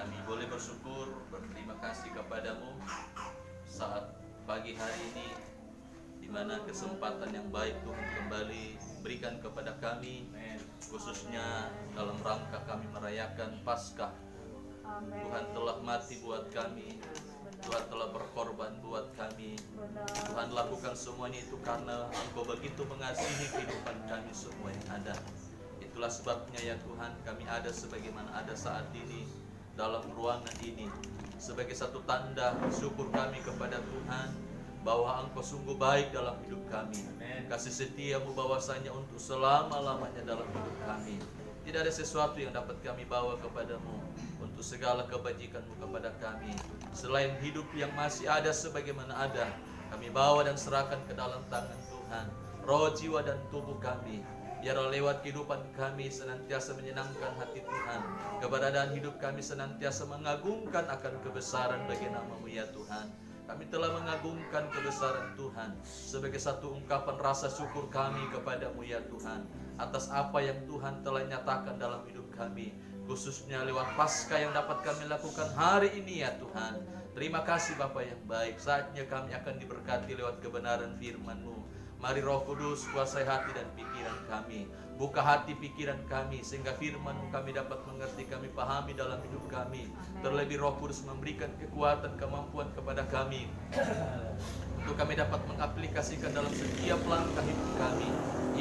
Kami boleh bersyukur, berterima kasih kepadamu saat pagi hari ini, di mana kesempatan yang baik Tuhan kembali berikan kepada kami, khususnya dalam rangka kami merayakan Paskah. Tuhan telah mati buat kami, Tuhan telah berkorban buat kami. Tuhan lakukan semuanya itu karena Engkau begitu mengasihi kehidupan kami semua yang ada. Itulah sebabnya ya Tuhan, kami ada sebagaimana ada saat ini dalam ruangan ini, sebagai satu tanda syukur kami kepada Tuhan bahwa Engkau sungguh baik dalam hidup kami. Kasih setiamu bahwasanya untuk selama-lamanya dalam hidup kami. Tidak ada sesuatu yang dapat kami bawa kepadamu untuk segala kebajikanmu kepada kami. Selain hidup yang masih ada sebagaimana ada, kami bawa dan serahkan ke dalam tangan Tuhan. Roh, jiwa, dan tubuh kami, biarlah lewat kehidupan kami senantiasa menyenangkan hati Tuhan. Keberadaan hidup kami senantiasa mengagungkan akan kebesaran bagi nama-Mu ya Tuhan. Kami telah mengagungkan kebesaran Tuhan sebagai satu ungkapan rasa syukur kami kepadamu ya Tuhan, atas apa yang Tuhan telah nyatakan dalam hidup kami, khususnya lewat Paskah yang dapat kami lakukan hari ini ya Tuhan. Terima kasih Bapa yang baik. Saatnya kami akan diberkati lewat kebenaran firman-Mu. Mari Roh Kudus kuasai hati dan pikiran kami. Buka hati pikiran kami sehingga firman-Mu kami dapat mengerti, kami pahami dalam hidup kami. Terlebih Roh Kudus memberikan kekuatan, kemampuan kepada kami untuk kami dapat mengaplikasikan dalam setiap langkah hidup kami.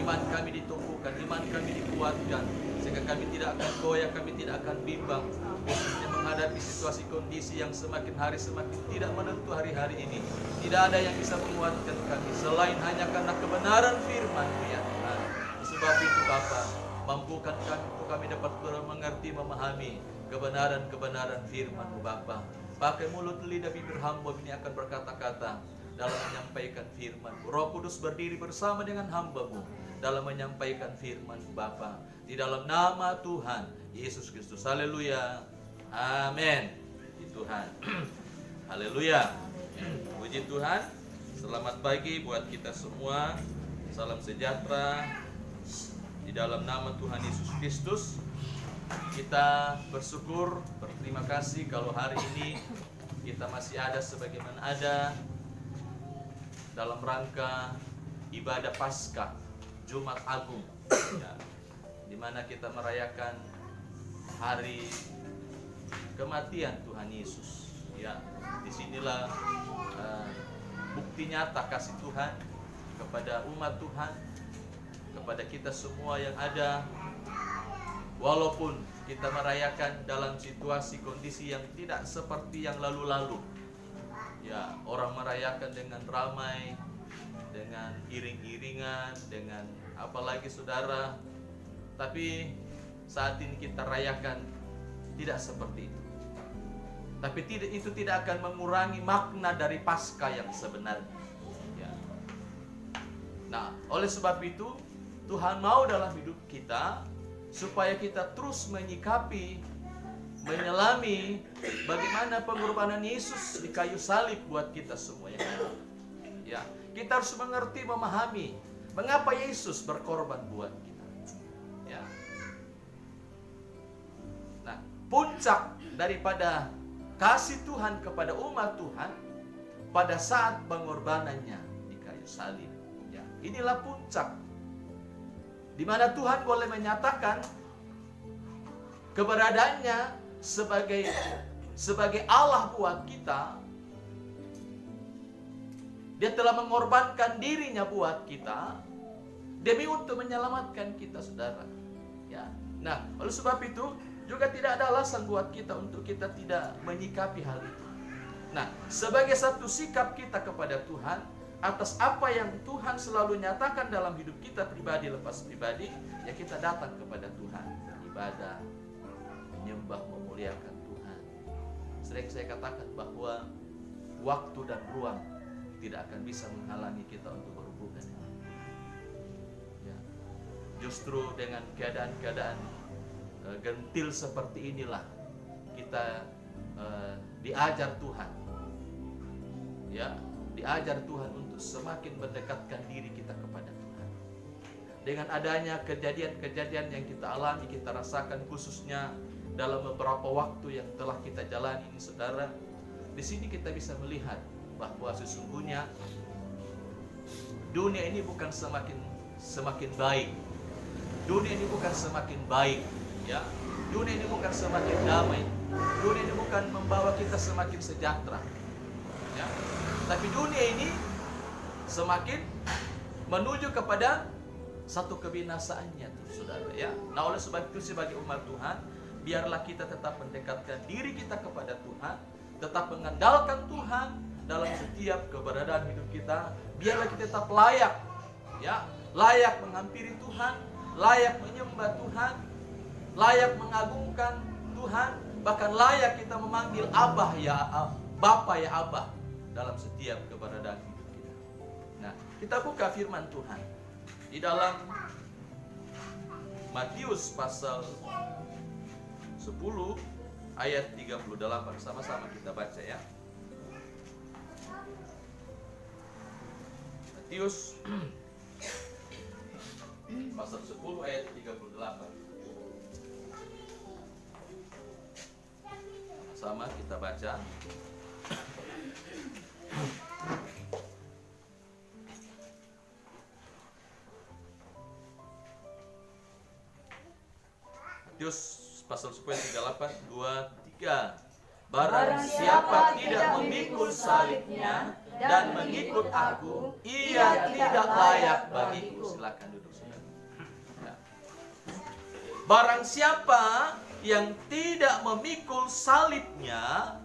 Iman kami ditumbuhkan, iman kami dikuatkan, sehingga kami tidak akan goyah, kami tidak akan bimbang, khususnya menghadapi situasi kondisi yang semakin hari semakin tidak menentu hari-hari ini. Tidak ada yang bisa menguatkan kami selain hanya karena kebenaran firman-Mu ya Tuhan. Sebab itu Bapa, mampukan kami untuk kami dapat mengerti, memahami kebenaran-kebenaran firman-Mu Bapa. Pakai mulut, lidah, bibir hamba ini akan berkata-kata dalam menyampaikan firman-Mu. Roh Kudus berdiri bersama dengan hamba-Mu dalam menyampaikan firman-Mu Bapa. Di dalam nama Tuhan Yesus Kristus. Haleluya. Amin. Puji Tuhan. Haleluya. Puji Tuhan. Selamat pagi buat kita semua. Salam sejahtera. Di dalam nama Tuhan Yesus Kristus, kita bersyukur, berterima kasih kalau hari ini kita masih ada sebagaimana ada dalam rangka ibadah Paskah Jumat Agung, ya, di mana kita merayakan hari kematian Tuhan Yesus. Ya, disinilah bukti nyata kasih Tuhan kepada umat Tuhan, kepada kita semua yang ada. Walaupun kita merayakan dalam situasi kondisi yang tidak seperti yang lalu-lalu, ya, orang merayakan dengan ramai, dengan iring-iringan, dengan apalagi saudara. Tapi saat ini kita rayakan tidak seperti itu. Tapi itu tidak akan mengurangi makna dari Paskah yang sebenarnya. Ya. Nah, oleh sebab itu Tuhan mau dalam hidup kita supaya kita terus menyikapi, menyelami bagaimana pengorbanan Yesus di kayu salib buat kita semua yang ada. Ya, kita harus mengerti, memahami mengapa Yesus berkorban buat kita. Ya. Nah, puncak daripada kasih Tuhan kepada umat Tuhan pada saat pengorbanannya di kayu salib. Ya, inilah puncak di mana Tuhan boleh menyatakan keberadaannya sebagai Allah buat kita. Dia telah mengorbankan dirinya buat kita demi untuk menyelamatkan kita, saudara. Ya. Nah, oleh sebab itu juga tidak ada alasan buat kita untuk kita tidak menyikapi hal itu. Nah, sebagai satu sikap kita kepada Tuhan atas apa yang Tuhan selalu nyatakan dalam hidup kita pribadi lepas pribadi, ya kita datang kepada Tuhan, beribadah, menyembah, memuliakan Tuhan. Sering saya katakan bahwa waktu dan ruang tidak akan bisa menghalangi kita untuk berhubungan. Ya. Justru dengan keadaan-keadaan gentil seperti inilah kita diajar Tuhan, ya, diajar Tuhan untuk semakin mendekatkan diri kita kepada Tuhan. Dengan adanya kejadian-kejadian yang kita alami, kita rasakan, khususnya dalam beberapa waktu yang telah kita jalani ini, saudara, di sini kita bisa melihat bahwa sesungguhnya dunia ini bukan semakin baik. Dunia ini bukan semakin baik, ya. Dunia ini bukan semakin damai. Dunia ini bukan membawa kita semakin sejahtera, ya. Tapi dunia ini semakin menuju kepada satu kebinasaannya, saudara, ya. Nah, oleh sebab itu sebagai umat Tuhan, biarlah kita tetap mendekatkan diri kita kepada Tuhan, tetap mengandalkan Tuhan dalam setiap keberadaan hidup kita. Biarlah kita tetap layak, ya, layak menghampiri Tuhan, layak menyembah Tuhan, layak mengagungkan Tuhan, bahkan layak kita memanggil Abah ya, Bapa ya Abah dalam setiap keberadaan hidup kita. Nah, kita buka firman Tuhan di dalam Matius pasal 10 ayat 38, sama-sama kita baca, ya. Matius pasal 10 ayat 38. Sama kita baca. Matius pasal 10 ayat 38, 2, 3. Barang siapa tidak memikul salibnya dan mengikut aku, ia tidak layak bagiku. Silakan duduk, saudara. Ya. Barang siapa yang tidak memikul salibnya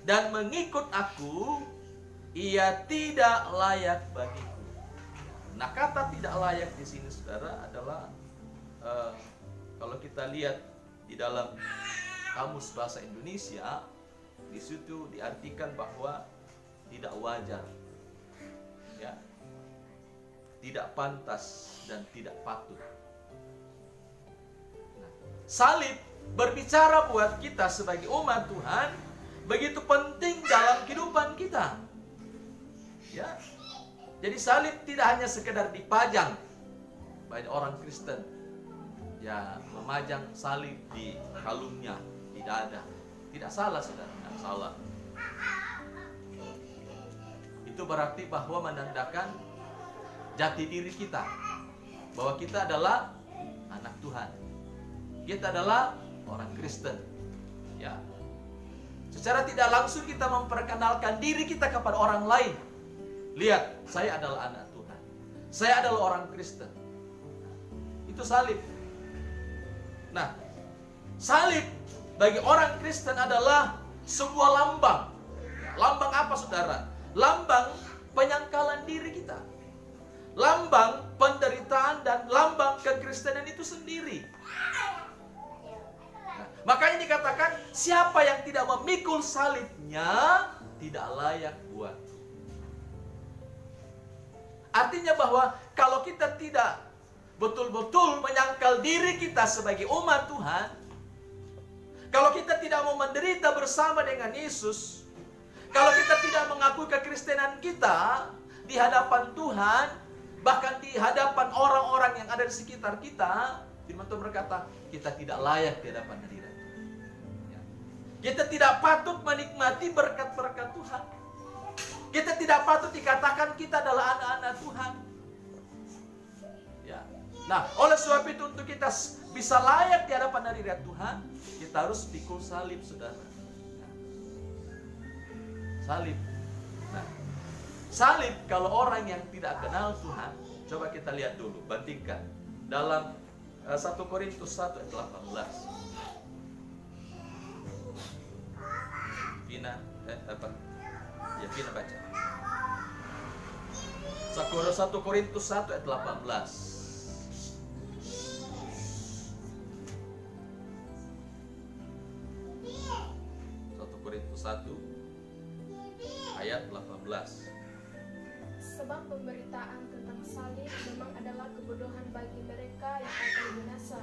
dan mengikut aku, ia tidak layak bagiku. Nah, kata tidak layak di sini, saudara, adalah kalau kita lihat di dalam kamus bahasa Indonesia, di situ diartikan bahwa tidak wajar, ya, tidak pantas dan tidak patut. Nah, salib berbicara buat kita sebagai umat Tuhan begitu penting dalam kehidupan kita, ya. Jadi salib tidak hanya sekedar dipajang. Banyak orang Kristen, ya, memajang salib di kalungnya, di dada. Tidak salah, saudara, tidak salah. Itu berarti bahwa menandakan jati diri kita, bahwa kita adalah anak Tuhan, kita adalah orang Kristen, ya. Secara tidak langsung kita memperkenalkan diri kita kepada orang lain. Lihat, saya adalah anak Tuhan, saya adalah orang Kristen. Itu salib. Nah, salib bagi orang Kristen adalah sebuah lambang. Lambang apa, saudara? Lambang penyangkalan diri kita, lambang penderitaan, dan lambang kekristenan itu sendiri. Nah, makanya dikatakan siapa yang tidak memikul salibnya tidak layak buat. Artinya bahwa kalau kita tidak betul-betul menyangkal diri kita sebagai umat Tuhan, kalau kita tidak mau menderita bersama dengan Yesus, kalau kita tidak mengakui kekristenan kita di hadapan Tuhan, bahkan di hadapan orang-orang yang ada di sekitar kita, firman Tuhan berkata, kita tidak layak di hadapan hadirat Tuhan. Ya. Kita tidak patut menikmati berkat-berkat Tuhan. Kita tidak patut dikatakan kita adalah anak-anak Tuhan. Ya. Nah, oleh sebab itu untuk kita bisa layak di hadapan hadirat Tuhan, kita harus pikul salib, saudara. Salib. Nah, salib kalau orang yang tidak kenal Tuhan, coba kita lihat dulu, bandingkan dalam 1 Korintus 1 ayat 18. Vina, Ya, Vina baca. 1 Korintus 1 ayat 18. 1 Korintus 1 ayat 18. Sebab pemberitaan tentang salib memang adalah kebodohan bagi mereka yang akan binasa.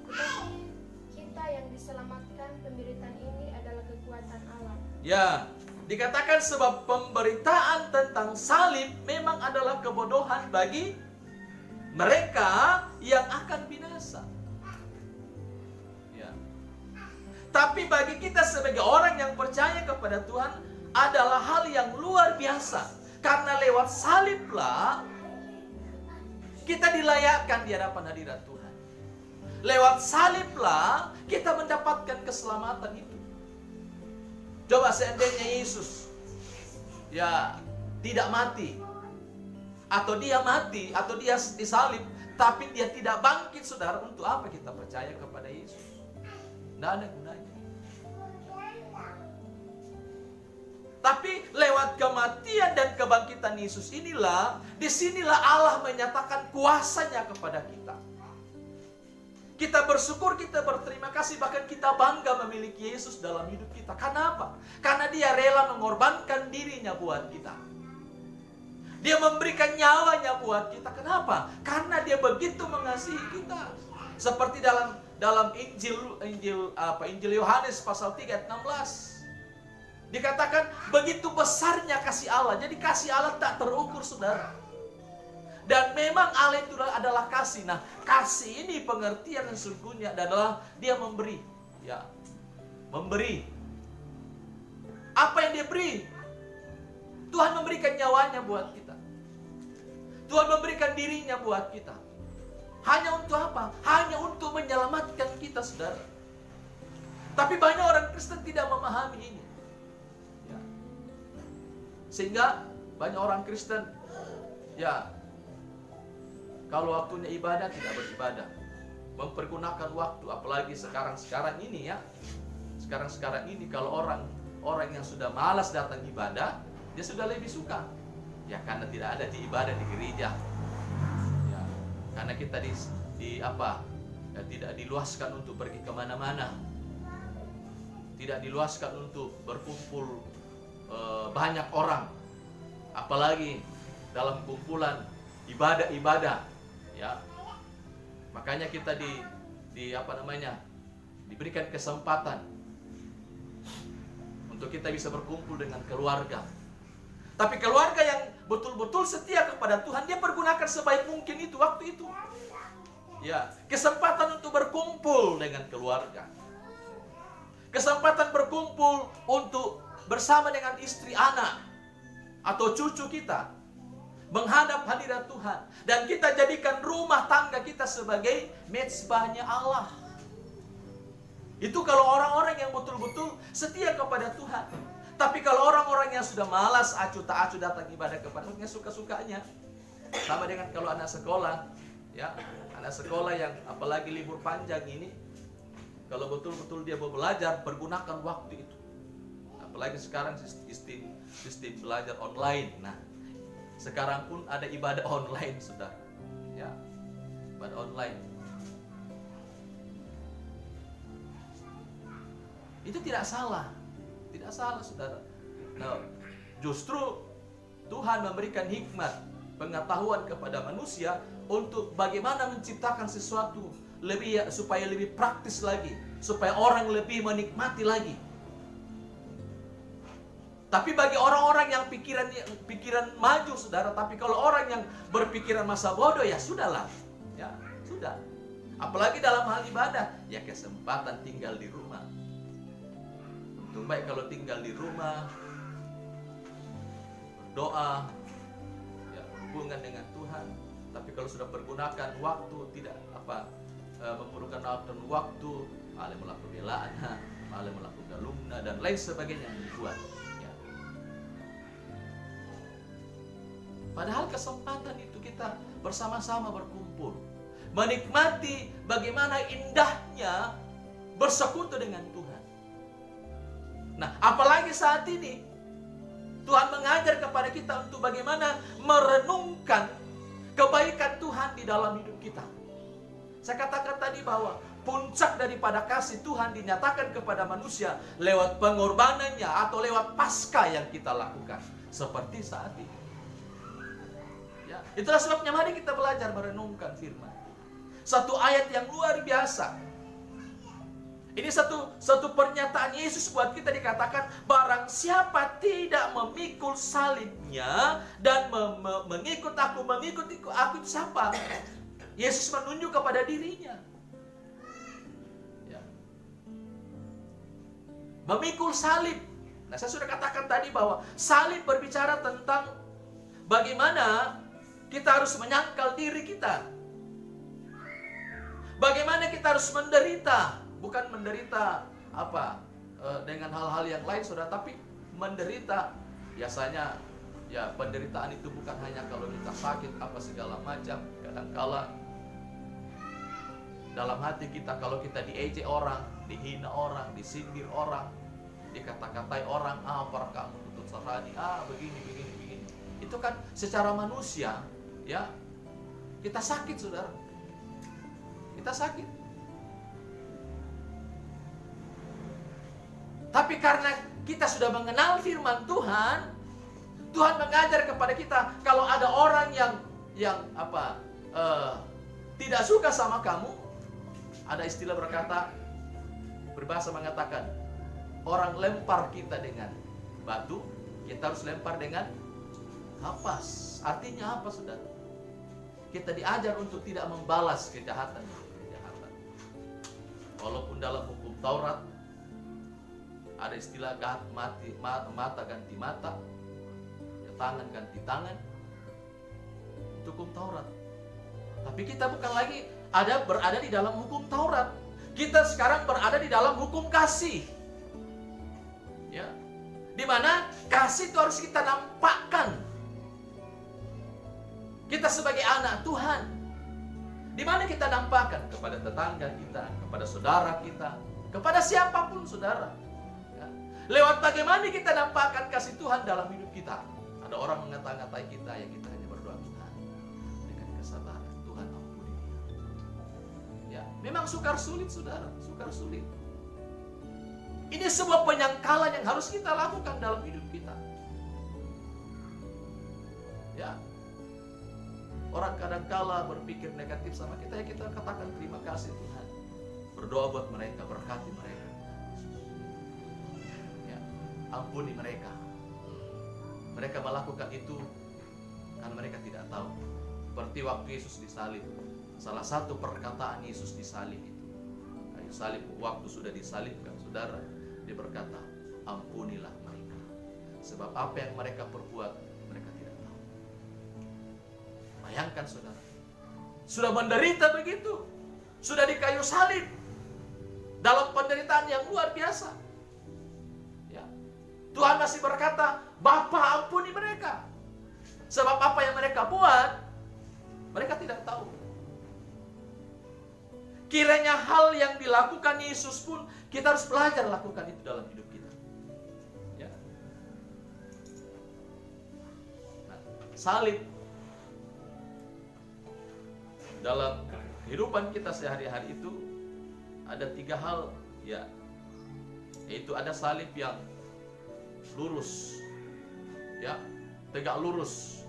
Tetapi kita yang diselamatkan pemberitaan ini adalah kekuatan Allah. Ya, dikatakan sebab pemberitaan tentang salib memang adalah kebodohan bagi mereka yang akan binasa. Ya. Tapi bagi kita sebagai orang yang percaya kepada Tuhan adalah hal yang luar biasa. Karena lewat saliblah kita dilayakkan di hadapan hadirat Tuhan. Lewat saliblah kita mendapatkan keselamatan itu. Coba seandainya Yesus tidak mati, atau dia mati, atau dia disalib, tapi dia tidak bangkit, saudara, untuk apa kita percaya kepada Yesus? Tidak ada gunanya. Tapi lewat kematian dan kebangkitan Yesus inilah, disinilah Allah menyatakan kuasanya kepada kita. Kita bersyukur, kita berterima kasih, bahkan kita bangga memiliki Yesus dalam hidup kita. Karena apa? Karena dia rela mengorbankan dirinya buat kita. Dia memberikan nyawanya buat kita. Kenapa? Karena dia begitu mengasihi kita. Seperti dalam Injil Yohanes pasal 3 ayat 16. Dikatakan begitu besarnya kasih Allah. Jadi kasih Allah tak terukur, saudara. Dan memang Allah itu adalah kasih. Nah, kasih ini pengertian yang sesungguhnya adalah dia memberi. Ya, memberi. Apa yang dia beri? Tuhan memberikan nyawanya buat kita. Tuhan memberikan dirinya buat kita. Hanya untuk apa? Hanya untuk menyelamatkan kita, saudara. Tapi banyak orang Kristen tidak memahami ini. Ya. Sehingga banyak orang Kristen, kalau waktunya ibadah tidak beribadah, mempergunakan waktu, apalagi sekarang ini Sekarang ini kalau orang yang sudah malas datang ibadah, dia sudah lebih suka. Ya, karena tidak ada di ibadah di gereja. Ya, karena kita tidak diluaskan untuk pergi kemana-mana. Tidak diluaskan untuk berkumpul banyak orang. Apalagi dalam kumpulan ibadah. Ya, makanya kita diberikan kesempatan untuk kita bisa berkumpul dengan keluarga. Tapi keluarga yang betul-betul setia kepada Tuhan, dia pergunakan sebaik mungkin itu waktu itu. Ya, kesempatan untuk berkumpul dengan keluarga. Kesempatan berkumpul untuk bersama dengan istri, anak, atau cucu kita. Menghadap hadirat Tuhan. Dan kita jadikan rumah tangga kita sebagai mezbahnya Allah. Itu kalau orang-orang yang betul-betul setia kepada Tuhan. Tapi kalau orang-orang yang sudah malas, acuh tak acuh datang ibadah kepada Tuhan, suka-sukanya. Sama dengan kalau anak sekolah. Ya, anak sekolah yang apalagi libur panjang ini, kalau betul-betul dia mau belajar, pergunakan waktu itu. Apalagi sekarang sistem belajar online. Nah, sekarang pun ada ibadah online, sudah. Ya, ibadah online. Itu tidak salah, saudara. Nah, justru Tuhan memberikan hikmat, pengetahuan kepada manusia untuk bagaimana menciptakan sesuatu supaya lebih praktis lagi, supaya orang lebih menikmati lagi. Tapi bagi orang-orang yang pikiran maju, saudara, tapi kalau orang yang berpikiran masa bodoh, ya sudahlah. Ya, sudah. Apalagi dalam hal ibadah, ya kesempatan tinggal di rumah. Untung baik kalau tinggal di rumah, berdoa, ya, hubungan dengan Tuhan. Tapi kalau sudah pergunakan waktu, tidak memerlukan waktu, malah melakukan belaan, malah melakukan lumna dan lain sebagainya dibuat. Padahal kesempatan itu kita bersama-sama berkumpul, menikmati bagaimana indahnya bersekutu dengan Tuhan. Nah, apalagi saat ini Tuhan mengajar kepada kita untuk bagaimana merenungkan kebaikan Tuhan di dalam hidup kita. Saya katakan tadi bahwa puncak daripada kasih Tuhan dinyatakan kepada manusia lewat pengorbanannya atau lewat Paskah yang kita lakukan seperti saat ini. Itulah sebabnya mari kita belajar merenungkan firman. Satu ayat yang luar biasa. Ini satu pernyataan Yesus buat kita, dikatakan barang siapa tidak memikul salibnya dan mengikut aku itu siapa? Yesus menunjuk kepada dirinya. Ya. memikul salib. Nah, saya sudah katakan tadi bahwa salib berbicara tentang bagaimana kita harus menyangkal diri kita. Bagaimana kita harus menderita, bukan menderita dengan hal-hal yang lain, saudara, tapi menderita. Biasanya ya penderitaan itu bukan hanya kalau kita sakit apa segala macam. Kadang-kala dalam hati kita, kalau kita diejek orang, dihina orang, disindir orang, dikata-katai orang, apa kamu tutup sarani, begini. Itu kan secara manusia, ya, kita sakit, saudara. Kita sakit. Tapi karena kita sudah mengenal firman Tuhan, Tuhan mengajar kepada kita, kalau ada orang yang tidak suka sama kamu, ada istilah berbahasa mengatakan, orang lempar kita dengan batu, kita harus lempar dengan kapas. Artinya apa, saudara? Kita diajar untuk tidak membalas kejahatan. Walaupun dalam hukum Taurat ada istilah mata ganti mata, tangan ganti tangan, itu hukum Taurat. Tapi kita bukan lagi berada di dalam hukum Taurat. Kita sekarang berada di dalam hukum kasih. Ya. Di mana kasih itu harus kita nampakkan. Kita sebagai anak Tuhan. Di mana kita nampakkan kepada tetangga kita, kepada saudara kita, kepada siapapun, saudara. Ya. Lewat bagaimana kita nampakkan kasih Tuhan dalam hidup kita. Ada orang mengata-ngatai kita, yang kita hanya berdoa, Tuhan dengan kesabaran, Tuhan ampuni dia. Ya, memang sukar sulit, saudara, sukar sulit. Ini sebuah penyangkalan yang harus kita lakukan dalam hidup kita. Ya. Orang kadang-kala berpikir negatif sama kita, ya kita katakan terima kasih Tuhan. Berdoa buat mereka, berkati mereka. Ya, ampuni mereka. Mereka melakukan itu karena mereka tidak tahu. Seperti waktu Yesus disalib. Salah satu perkataan Yesus disalib itu, kayu salib, waktu sudah disalibkan, saudara, dia berkata, ampunilah mereka. Sebab apa yang mereka perbuat, mereka tidak tahu. Bayangkan, saudara, sudah menderita begitu, sudah di kayu salib, dalam penderitaan yang luar biasa. Ya. Tuhan masih berkata, Bapa ampuni mereka. Sebab apa yang mereka buat, mereka tidak tahu. Kiranya hal yang dilakukan Yesus pun kita harus belajar lakukan itu dalam hidup kita. Ya. Nah, salib dalam kehidupan kita sehari-hari itu ada 3 hal, ya, yaitu ada salib yang lurus, ya, tegak lurus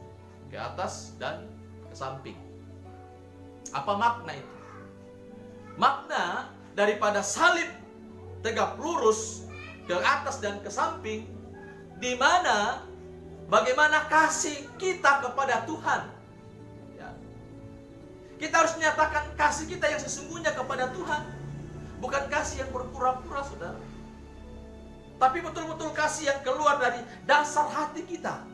ke atas dan ke samping. Apa makna itu? Makna daripada salib tegak lurus ke atas dan ke samping, di mana bagaimana kasih kita kepada Tuhan. Ya. Kita harus menyatakan kasih kita yang sesungguhnya kepada Tuhan, bukan kasih yang berpura-pura, saudara, tapi betul-betul kasih yang keluar dari dasar hati kita.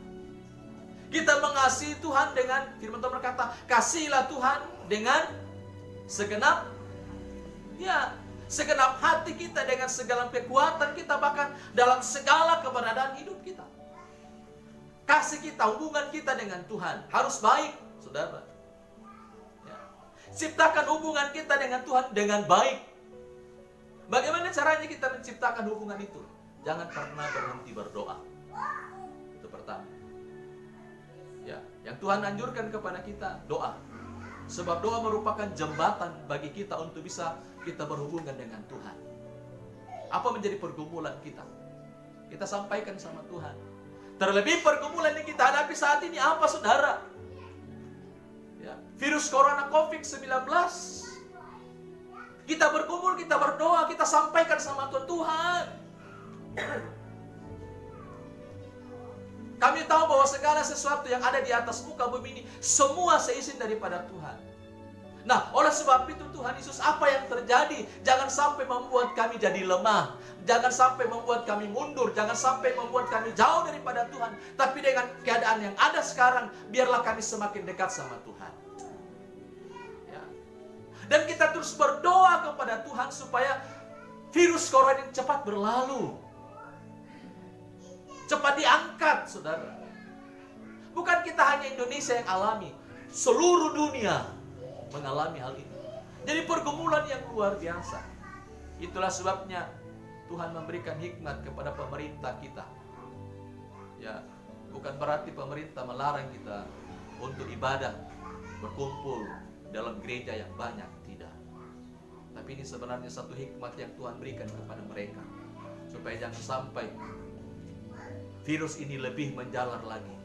Kita mengasihi Tuhan dengan, firman Tuhan berkata, kasihilah Tuhan dengan segenap, ya, segenap hati kita, dengan segala kekuatan kita, bahkan dalam segala keberadaan hidup kita. Kasih kita, hubungan kita dengan Tuhan harus baik, saudara. Ya. Ciptakan hubungan kita dengan Tuhan dengan baik. Bagaimana caranya kita menciptakan hubungan itu? Jangan pernah berhenti berdoa. Itu pertama. Ya, yang Tuhan anjurkan kepada kita, doa. Sebab doa merupakan jembatan bagi kita untuk bisa kita berhubungan dengan Tuhan. Apa menjadi pergumulan kita? Kita sampaikan sama Tuhan. Terlebih pergumulan yang kita hadapi saat ini apa, saudara? Ya, virus corona COVID-19. Kita berkumpul, kita berdoa, kita sampaikan sama Tuhan. Kami tahu bahwa segala sesuatu yang ada di atas muka bumi ini semua seizin daripada Tuhan. Nah, oleh sebab itu Tuhan Yesus, apa yang terjadi? Jangan sampai membuat kami jadi lemah. Jangan sampai membuat kami mundur. Jangan sampai membuat kami jauh daripada Tuhan. Tapi dengan keadaan yang ada sekarang, biarlah kami semakin dekat sama Tuhan. Ya. Dan kita terus berdoa kepada Tuhan supaya virus corona ini cepat berlalu. Cepat diangkat, saudara. Bukan kita hanya Indonesia yang alami. Seluruh dunia mengalami hal ini. Jadi pergumulan yang luar biasa. Itulah sebabnya Tuhan memberikan hikmat kepada pemerintah kita. Ya, bukan berarti pemerintah melarang kita untuk ibadah, berkumpul dalam gereja yang banyak, tidak. Tapi ini sebenarnya satu hikmat yang Tuhan berikan kepada mereka, supaya jangan sampai virus ini lebih menjalar lagi.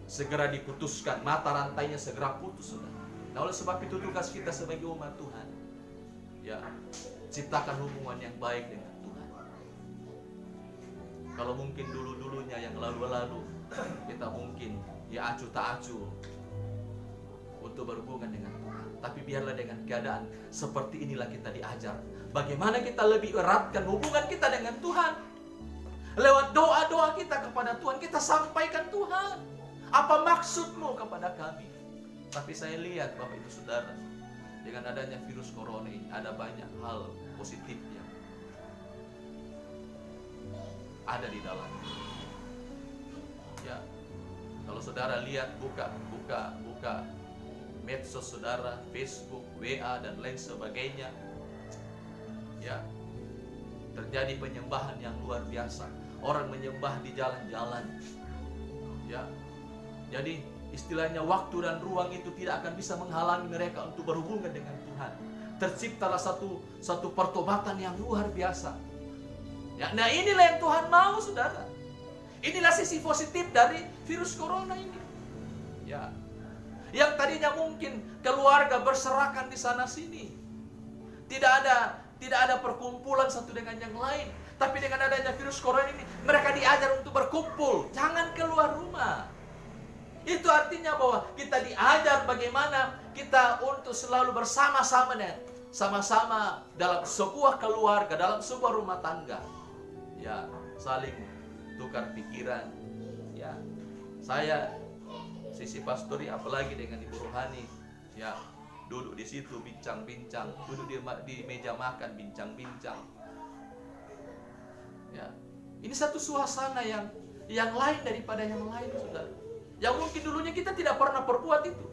Segera diputuskan, mata rantainya segera putus, saudara. Nah, oleh sebab itu tugas kita sebagai umat Tuhan, ya, ciptakan hubungan yang baik dengan Tuhan. Kalau mungkin dulu-dulunya yang lalu-lalu, kita mungkin ya acuh tak acuh untuk berhubungan dengan Tuhan. Tapi biarlah dengan keadaan seperti inilah kita diajar bagaimana kita lebih eratkan hubungan kita dengan Tuhan. Lewat doa-doa kita kepada Tuhan, kita sampaikan, Tuhan, apa maksudmu kepada kami? Tapi saya lihat Bapak Ibu Saudara, dengan adanya virus corona ini ada banyak hal positif yang ada di dalamnya. Ya, kalau saudara lihat, buka medsos saudara, Facebook, WA dan lain sebagainya, ya, terjadi penyembahan yang luar biasa. Orang menyembah di jalan-jalan, ya. Jadi istilahnya waktu dan ruang itu tidak akan bisa menghalangi mereka untuk berhubungan dengan Tuhan. Terciptalah satu pertobatan yang luar biasa. Ya, nah inilah yang Tuhan mau, saudara. Inilah sisi positif dari virus corona ini. Ya, yang tadinya mungkin keluarga berserakan di sana sini, tidak ada perkumpulan satu dengan yang lain. Tapi dengan adanya virus corona ini, mereka diajar untuk berkumpul, jangan keluar rumah. Itu artinya bahwa kita diajar bagaimana kita untuk selalu bersama-sama, sama-sama dalam sebuah keluarga, dalam sebuah rumah tangga. Ya, saling tukar pikiran. Ya, saya sisi pastori, apalagi dengan Ibu Rohani, ya, duduk di situ bincang-bincang, duduk di meja makan bincang-bincang. Ya, ini satu suasana yang lain daripada yang lain, saudara. Yang mungkin dulunya kita tidak pernah perbuat itu.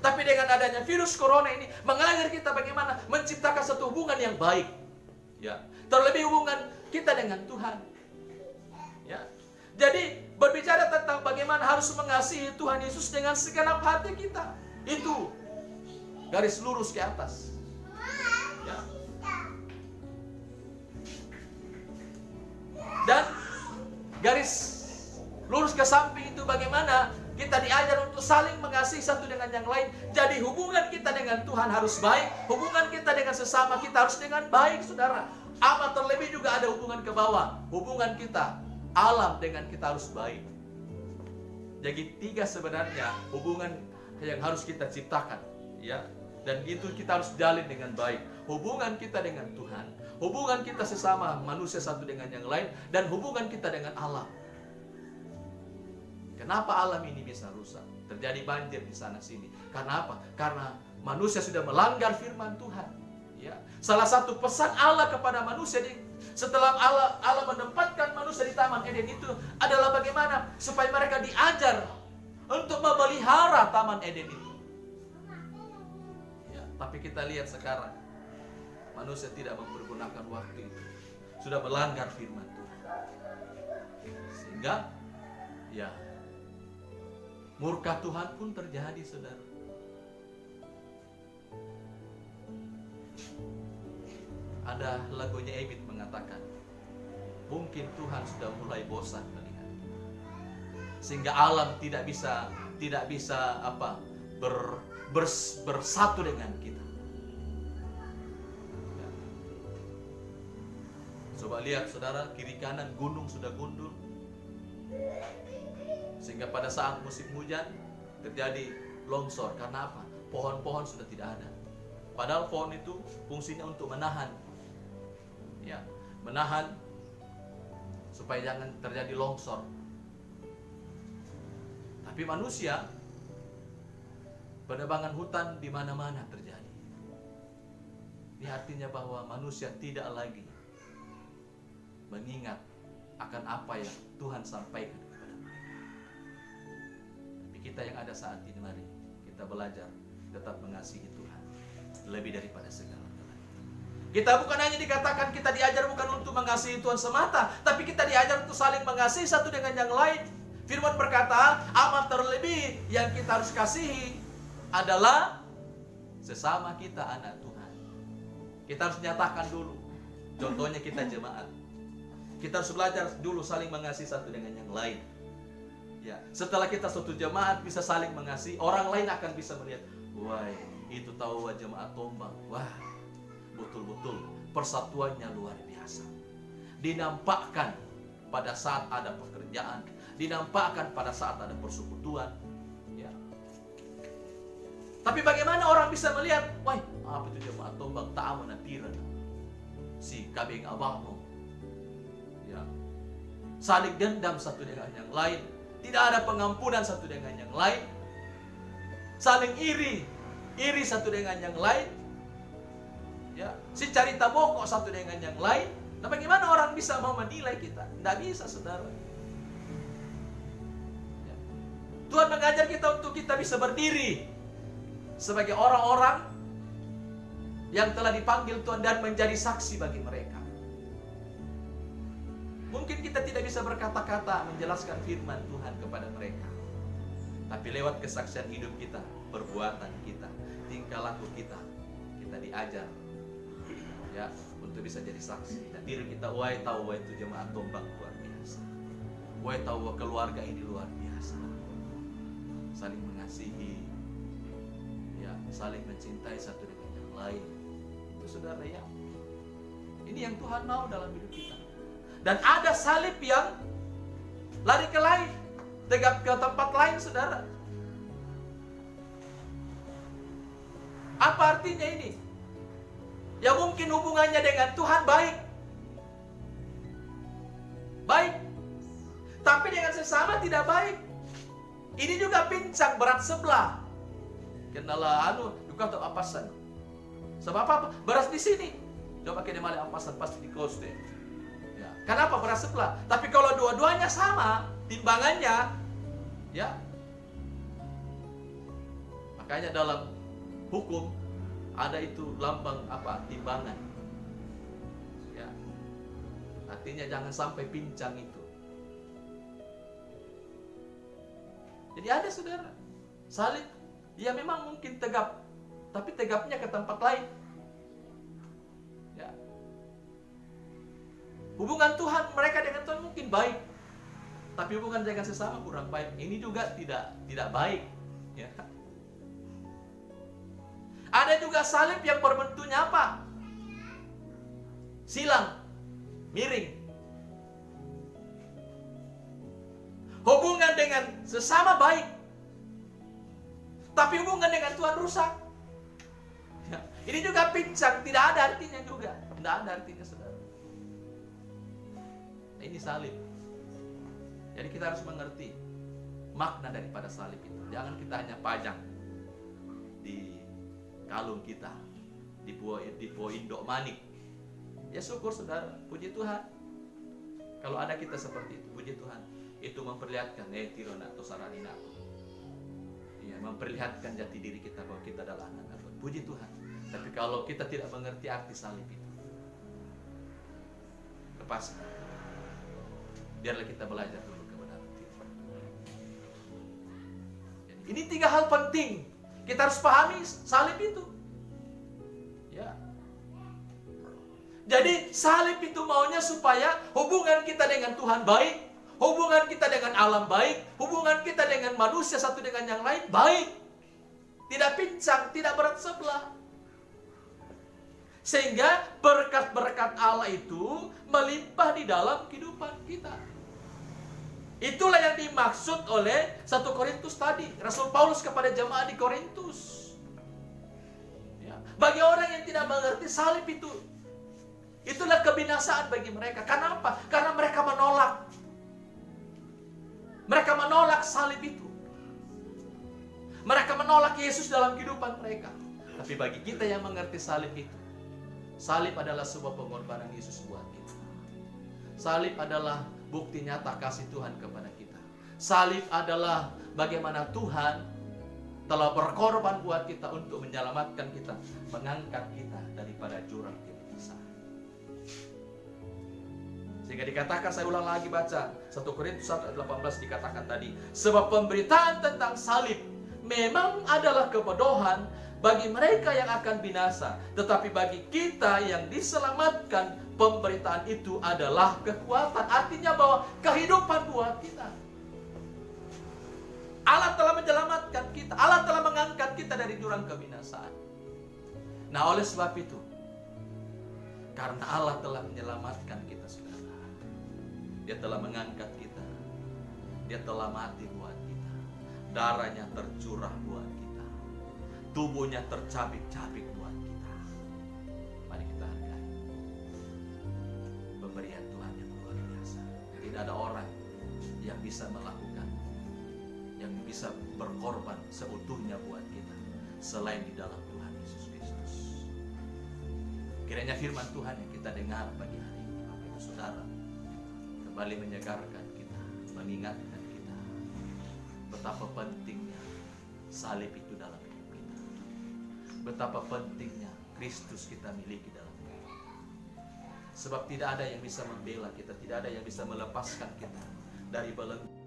Tapi dengan adanya virus corona ini mengajar kita bagaimana menciptakan satu hubungan yang baik. Ya, terlebih hubungan kita dengan Tuhan. Ya. Jadi berbicara tentang bagaimana harus mengasihi Tuhan Yesus dengan segenap hati kita. Itu garis lurus ke atas. Ya. Dan garis lurus ke samping itu bagaimana kita diajar untuk saling mengasihi satu dengan yang lain. Jadi hubungan kita dengan Tuhan harus baik, hubungan kita dengan sesama kita harus dengan baik, saudara. Amat terlebih juga ada hubungan ke bawah, hubungan kita alam dengan kita harus baik. Jadi tiga sebenarnya hubungan yang harus kita ciptakan, ya. Dan itu kita harus jalin dengan baik. Hubungan kita dengan Tuhan, hubungan kita sesama manusia satu dengan yang lain, dan hubungan kita dengan alam. Kenapa alam ini bisa rusak? Terjadi banjir di sana sini. Karena apa? Karena manusia sudah melanggar firman Tuhan. Ya. Salah satu pesan Allah kepada manusia setelah Allah menempatkan manusia di Taman Eden itu adalah bagaimana supaya mereka diajar untuk memelihara Taman Eden itu. Ya, tapi kita lihat sekarang manusia tidak mempergunakan waktu itu, sudah melanggar firman Tuhan, sehingga ya murka Tuhan pun terjadi, saudara. Ada lagunya Ebit mengatakan, mungkin Tuhan sudah mulai bosan melihat, sehingga alam tidak bisa bersatu dengan kita. Ya. Coba lihat, saudara, kiri kanan gunung sudah gundul, sehingga pada saat musim hujan terjadi longsor. Karena apa? pohon-pohon sudah tidak ada. Padahal pohon itu fungsinya untuk menahan, ya, menahan supaya jangan terjadi longsor. Tapi manusia, penebangan hutan di mana-mana terjadi. Ini artinya bahwa manusia tidak lagi mengingat akan apa yang Tuhan sampaikan kepada mereka. Tapi kita yang ada saat ini, mari kita belajar tetap mengasihi Tuhan lebih daripada segala-galanya. Kita bukan hanya dikatakan kita diajar bukan untuk mengasihi Tuhan semata, tapi kita diajar untuk saling mengasihi satu dengan yang lain. Firman berkata, amat terlebih yang kita harus kasihi adalah sesama kita anak Tuhan. Kita harus nyatakan dulu. Contohnya kita jemaat. Kita harus belajar dulu saling mengasihi satu dengan yang lain. Ya, setelah kita suatu jemaat bisa saling mengasihi, orang lain akan bisa melihat, wah, itu tahu jemaat Tombang. Wah, betul-betul persatuannya luar biasa. Dinampakkan pada saat ada pekerjaan, dinampakkan pada saat ada persekutuan. Ya. Tapi bagaimana orang bisa melihat, wah, apa itu jemaat Tombang tak aman tiran. Si kabing abahmu. Ya. Saling dendam satu dengan yang lain. Tidak ada pengampunan satu dengan yang lain. Saling iri satu dengan yang lain. Ya, si cari tabokok satu dengan yang lain. Nah, bagaimana orang bisa mau menilai kita? Tidak bisa, saudara. Ya. Tuhan mengajar kita untuk kita bisa berdiri sebagai orang-orang yang telah dipanggil Tuhan dan menjadi saksi bagi mereka. Mungkin kita tidak bisa berkata-kata menjelaskan firman Tuhan kepada mereka. Tapi lewat kesaksian hidup kita, perbuatan kita, tingkah laku kita, kita diajar ya untuk bisa jadi saksi. Dan diri kita, wah tahu wah itu jemaat Tombang luar biasa. Wah tahu wah keluarga ini luar biasa. Saling mengasihi, ya, saling mencintai satu dengan yang lain. Itu saudara ya. Ini yang Tuhan mau dalam hidup kita. Dan ada salib yang lari ke lain, tegap ke tempat lain, saudara. Apa artinya ini? Ya mungkin hubungannya dengan Tuhan baik. Baik. Tapi dengan sesama tidak baik. Ini juga pincang berat sebelah. Kendala juga untuk apasan. Sebab apa? Beras di sini. Coba kita malah apasan pasti di close deh. Ya. Kenapa beras sebelah? Tapi kalau dua-duanya sama timbangannya, ya. Makanya dalam hukum ada itu lambang apa? Timbangan. Ya. Artinya jangan sampai pincang itu. Jadi ada saudara, salib, ya memang mungkin tegap, tapi tegapnya ke tempat lain. Ya. Hubungan Tuhan mereka dengan Tuhan mungkin baik, tapi hubungan dengan sesama kurang baik. Ini juga tidak baik. Ya. Ada juga salib yang berbentuknya apa? Silang, miring. Hubungan dengan sesama baik, tapi hubungan dengan Tuhan rusak. Ya. Ini juga pincang, tidak ada artinya juga. Tidak ada artinya, saudara. Ini salib. Jadi kita harus mengerti makna daripada salib itu. Jangan kita hanya pajang di kalung kita, di buah indok manik. Ya syukur saudara, puji Tuhan. Kalau ada kita seperti itu, puji Tuhan. Itu memperlihatkan tirona atau saranina. Ya, memperlihatkan jati diri kita bahwa kita adalah anak Tuhan. Puji Tuhan. Tapi kalau kita tidak mengerti arti salib itu, lepaskan. Biarlah kita belajar dulu kebenaran firman. Ini 3 hal penting. Kita harus pahami salib itu. Ya. Jadi salib itu maunya supaya hubungan kita dengan Tuhan baik. Hubungan kita dengan alam baik, hubungan kita dengan manusia satu dengan yang lain baik. Tidak pincang, tidak berat sebelah. Sehingga berkat-berkat Allah itu melimpah di dalam kehidupan kita. Itulah yang dimaksud oleh 1 Korintus tadi. Rasul Paulus kepada jemaat di Korintus. tidak mengerti salib itu. Itulah kebinasaan bagi mereka. Karena apa? Karena mereka menolak. Mereka menolak salib itu. Mereka menolak Yesus dalam kehidupan mereka. Tapi bagi kita yang mengerti salib itu, salib adalah sebuah pengorbanan Yesus buat kita. Salib adalah bukti nyata kasih Tuhan kepada kita. Salib adalah bagaimana Tuhan telah berkorban buat kita untuk menyelamatkan kita, mengangkat kita daripada jurang kebinasaan. Sehingga dikatakan, saya ulang lagi baca 1 Korintus 1 ayat 18 dikatakan tadi, sebab pemberitaan tentang salib memang adalah kebodohan bagi mereka yang akan binasa, tetapi bagi kita yang diselamatkan, pemberitaan itu adalah kekuatan. Artinya bahwa kehidupan buat kita. Allah telah menyelamatkan kita. Allah telah mengangkat kita dari jurang kebinasaan. Nah, oleh sebab itu, karena Allah telah menyelamatkan kita, saudara, Dia telah mengangkat kita. Dia telah mati buat kita. Darahnya tercurah buat kita. Tubuhnya tercabik-cabik buat kita. Mari kita hargai pemberian Tuhan yang luar biasa. Tidak ada orang yang bisa melakukan, yang bisa berkorban seutuhnya buat kita selain di dalam Tuhan Yesus Kristus. Kiranya firman Tuhan yang kita dengar pagi hari ini, Bapak Ibu Saudara, kembali menyegarkan kita, mengingatkan kita betapa pentingnya salib itu dalam hidup kita. Betapa pentingnya Kristus kita miliki dalam hidup kita. Sebab tidak ada yang bisa membela kita, tidak ada yang bisa melepaskan kita dari belenggu